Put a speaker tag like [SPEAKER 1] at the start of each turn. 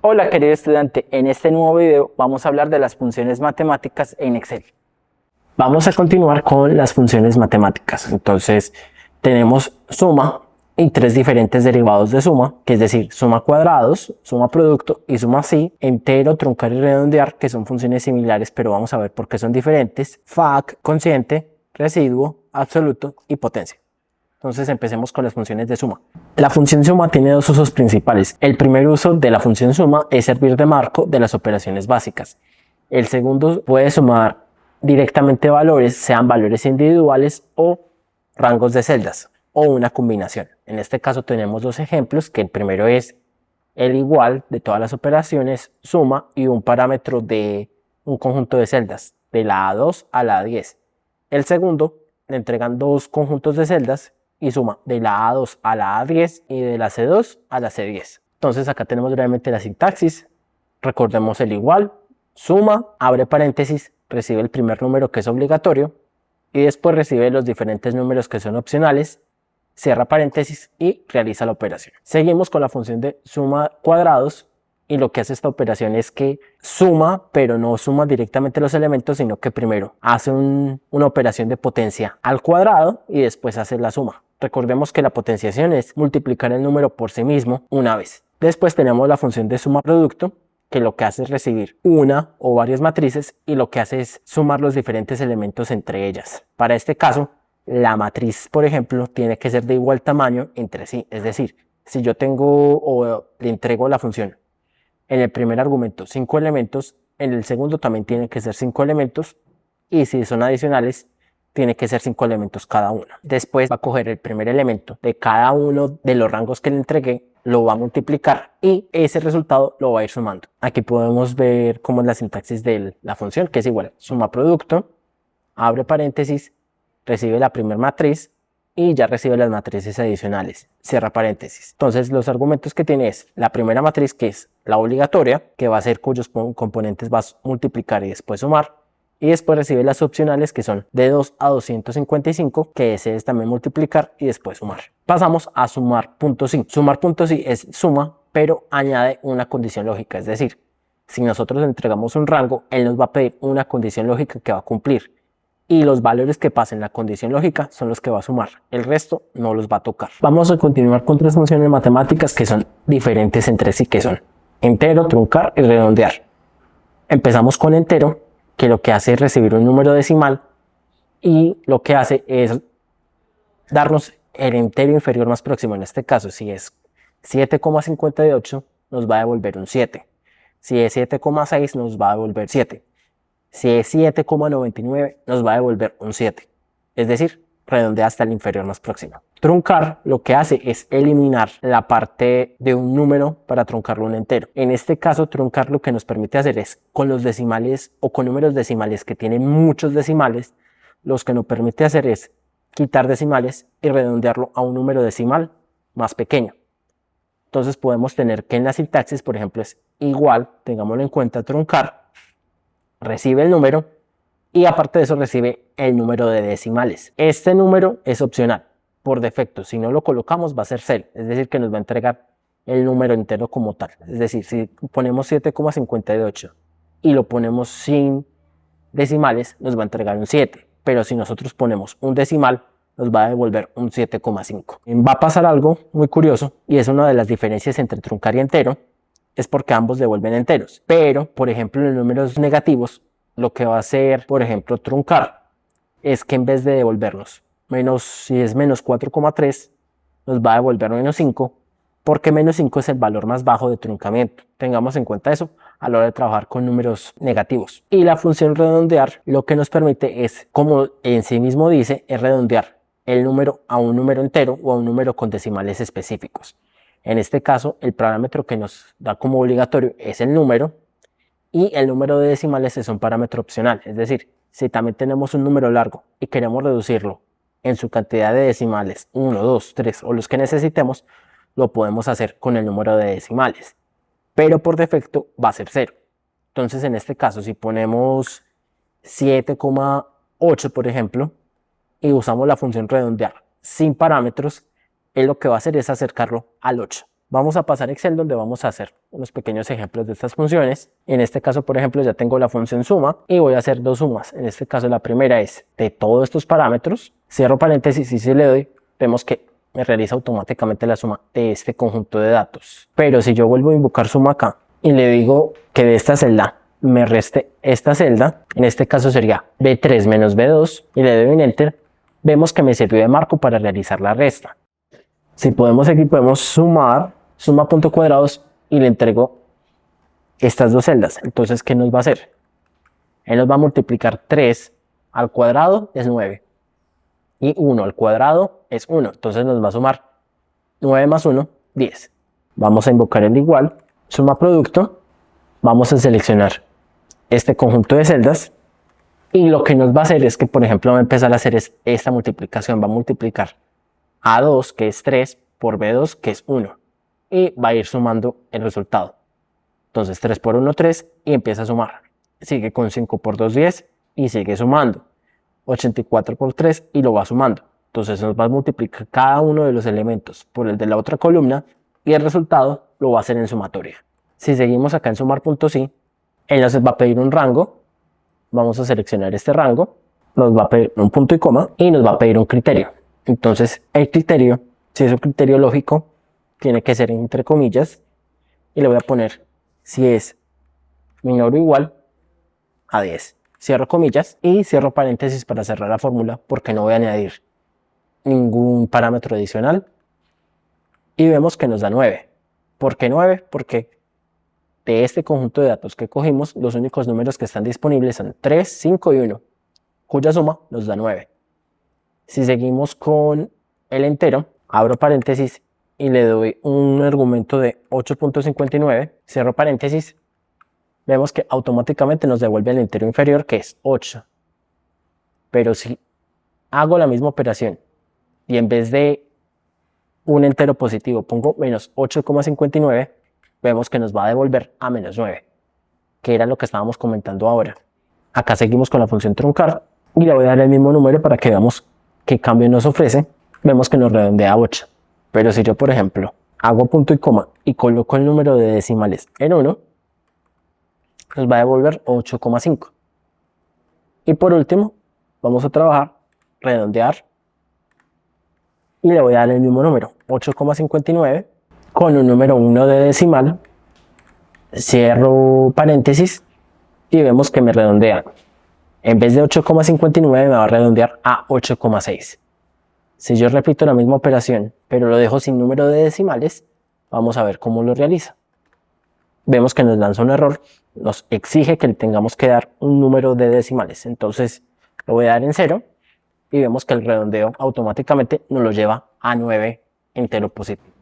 [SPEAKER 1] Hola querido estudiante, en este nuevo video vamos a hablar de las funciones matemáticas en Excel. Vamos a continuar con las funciones matemáticas. Entonces tenemos suma y tres diferentes derivados de suma, que es decir, suma cuadrados, suma producto y suma sí, entero, truncar y redondear, que son funciones similares, pero vamos a ver por qué son diferentes, fac, cociente, residuo, absoluto y potencia. Entonces empecemos con las funciones de suma. La función suma tiene dos usos principales. El primer uso de la función suma es servir de marco de las operaciones básicas. El segundo puede sumar directamente valores, sean valores individuales o rangos de celdas o una combinación. En este caso tenemos dos ejemplos, que el primero es el igual de todas las operaciones, suma y un parámetro de un conjunto de celdas, de la A2 a la A10. El segundo le entregan dos conjuntos de celdas y suma de la A2 a la A10 y de la C2 a la C10. Entonces acá tenemos realmente la sintaxis. Recordemos el igual, suma, abre paréntesis, recibe el primer número que es obligatorio y después recibe los diferentes números que son opcionales, cierra paréntesis y realiza la operación. Seguimos con la función de suma cuadrados y lo que hace esta operación es que suma, pero no suma directamente los elementos, sino que primero hace una operación de potencia al cuadrado y después hace la suma. Recordemos que la potenciación es multiplicar el número por sí mismo una vez. Después tenemos la función de suma producto, que lo que hace es recibir una o varias matrices y lo que hace es sumar los diferentes elementos entre ellas. Para este caso, la matriz, por ejemplo, tiene que ser de igual tamaño entre sí. Es decir, si yo tengo o le entrego la función en el primer argumento 5 elementos, en el segundo también tiene que ser 5 elementos y si son adicionales, tiene que ser 5 elementos cada uno. Después va a coger el primer elemento de cada uno de los rangos que le entregué, lo va a multiplicar y ese resultado lo va a ir sumando. Aquí podemos ver cómo es la sintaxis de la función, que es igual, suma producto, abre paréntesis, recibe la primera matriz y ya recibe las matrices adicionales, cierra paréntesis. Entonces los argumentos que tiene es la primera matriz, que es la obligatoria, que va a ser cuyos componentes va a multiplicar y después sumar, y después recibe las opcionales, que son de 2 a 255, que ese es también multiplicar y después sumar. Pasamos a sumar punto sí. Sumar punto sí es suma, pero añade una condición lógica, es decir, si nosotros le entregamos un rango, él nos va a pedir una condición lógica que va a cumplir. Y los valores que pasen la condición lógica son los que va a sumar. El resto no los va a tocar. Vamos a continuar con tres funciones matemáticas que son diferentes entre sí, que son entero, truncar y redondear. Empezamos con entero, que lo que hace es recibir un número decimal y lo que hace es darnos el entero inferior más próximo. En este caso, si es 7,58, nos va a devolver un 7. Si es 7,6, nos va a devolver 7. Si es 7,99, nos va a devolver un 7. Es decir, redondea hasta el inferior más próximo. Truncar lo que hace es eliminar la parte de un número para truncarlo un entero. En este caso, truncar lo que nos permite hacer es con los decimales o con números decimales que tienen muchos decimales, los que nos permite hacer es quitar decimales y redondearlo a un número decimal más pequeño. Entonces podemos tener que en la sintaxis, por ejemplo, es igual, tengámoslo en cuenta, truncar, recibe el número y aparte de eso recibe el número de decimales. Este número es opcional. Por defecto, si no lo colocamos va a ser 0, es decir, que nos va a entregar el número entero como tal. Es decir, si ponemos 7,58 y lo ponemos sin decimales, nos va a entregar un 7. Pero si nosotros ponemos un decimal, nos va a devolver un 7,5. Va a pasar algo muy curioso y es una de las diferencias entre truncar y entero, es porque ambos devuelven enteros. Pero, por ejemplo, en los números negativos, lo que va a hacer, por ejemplo, truncar, es que en vez de devolvernos si es menos 4,3, nos va a devolver menos 5, porque menos 5 es el valor más bajo de truncamiento. Tengamos en cuenta eso a la hora de trabajar con números negativos. Y la función redondear lo que nos permite es, como en sí mismo dice, es redondear el número a un número entero o a un número con decimales específicos. En este caso, el parámetro que nos da como obligatorio es el número y el número de decimales es un parámetro opcional. Es decir, si también tenemos un número largo y queremos reducirlo en su cantidad de decimales, 1, 2, 3 o los que necesitemos, lo podemos hacer con el número de decimales. Pero por defecto va a ser 0. Entonces, en este caso, si ponemos 7,8, por ejemplo, y usamos la función redondear sin parámetros, él lo que va a hacer es acercarlo al 8. Vamos a pasar a Excel donde vamos a hacer unos pequeños ejemplos de estas funciones. En este caso, por ejemplo, ya tengo la función suma y voy a hacer dos sumas. En este caso, la primera es de todos estos parámetros. Cierro paréntesis y si le doy, vemos que me realiza automáticamente la suma de este conjunto de datos. Pero si yo vuelvo a invocar suma acá y le digo que de esta celda me reste esta celda, en este caso sería B3 menos B2 y le doy un enter, vemos que me sirvió de marco para realizar la resta. Si podemos aquí podemos sumar, suma punto cuadrados y le entrego estas dos celdas. Entonces, ¿qué nos va a hacer? Él nos va a multiplicar 3 al cuadrado es 9 y 1 al cuadrado es 1. Entonces nos va a sumar 9 más 1, 10. Vamos a invocar el igual, suma producto, vamos a seleccionar este conjunto de celdas y lo que nos va a hacer es que, por ejemplo, va a empezar a hacer esta multiplicación, va a multiplicar A2, que es 3, por B2, que es 1, y va a ir sumando el resultado. Entonces 3 por 1, 3, y empieza a sumar. Sigue con 5 por 2, 10, y sigue sumando. 84 por 3, y lo va sumando. Entonces nos va a multiplicar cada uno de los elementos por el de la otra columna, y el resultado lo va a hacer en sumatoria. Si seguimos acá en sumar.si, él nos va a pedir un rango. Vamos a seleccionar este rango, nos va a pedir un punto y coma y nos va a pedir un criterio. Entonces el criterio, si es un criterio lógico, tiene que ser entre comillas y le voy a poner si es menor o igual a 10. Cierro comillas y cierro paréntesis para cerrar la fórmula porque no voy a añadir ningún parámetro adicional y vemos que nos da 9. ¿Por qué 9? Porque de este conjunto de datos que cogimos, los únicos números que están disponibles son 3, 5 y 1, cuya suma nos da 9. Si seguimos con el entero, abro paréntesis y le doy un argumento de 8.59, cierro paréntesis, vemos que automáticamente nos devuelve el entero inferior, que es 8. Pero si hago la misma operación y en vez de un entero positivo pongo menos 8,59, vemos que nos va a devolver a menos 9, que era lo que estábamos comentando ahora. Acá seguimos con la función truncar y le voy a dar el mismo número para que veamos qué cambio nos ofrece. Vemos que nos redondea a 8. Pero si yo, por ejemplo, hago punto y coma y coloco el número de decimales en 1, nos va a devolver 8,5. Y por último, vamos a trabajar, redondear, y le voy a dar el mismo número, 8,59, con un número 1 de decimal, cierro paréntesis y vemos que me redondea. En vez de 8,59 me va a redondear a 8,6. Si yo repito la misma operación, pero lo dejo sin número de decimales, vamos a ver cómo lo realiza. Vemos que nos lanza un error, nos exige que le tengamos que dar un número de decimales. Entonces lo voy a dar en 0 y vemos que el redondeo automáticamente nos lo lleva a 9 entero positivo.